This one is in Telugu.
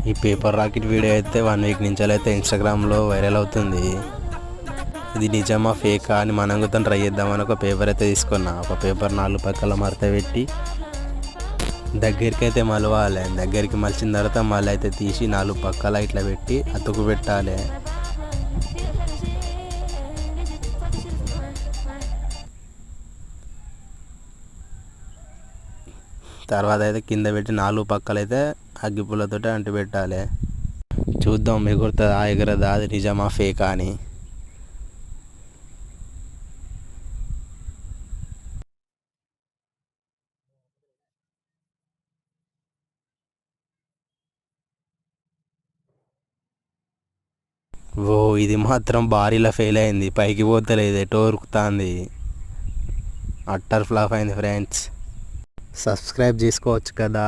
ఈ పేపర్ రాకెట్ వీడియో అయితే 1 వీక్ నుంచి అయితే ఇన్స్టాగ్రామ్లో వైరల్ అవుతుంది. ఇది నిజమా ఫేకా అని మనం కూడా ట్రై చేద్దామని ఒక పేపర్ అయితే తీసుకున్నా. ఒక పేపర్ 4 పక్కల మడత పెట్టి దగ్గరికి అయితే మలవాలి. దగ్గరికి మలిచిన తర్వాత మళ్ళీ అయితే తీసి 4 పక్కల ఇట్లా పెట్టి అతుకు పెట్టాలి. తర్వాత అయితే కింద పెట్టి 4 పక్కలైతే అగ్గిపుల్లతో అంటి పెట్టాలి. చూద్దాం ఎగురుతుందా ఎగరదా, అది నిజమా ఫేకా అని. ఓ ఇది మాత్రం భారీలా ఫెయిల్ అయింది. పైకి పోతలేదు, ఎటో ఉరుకుతుంది. అట్టర్ ఫ్లాప్ అయింది ఫ్రెండ్స్. సబ్స్క్రైబ్ చేసుకోవచ్చు కదా.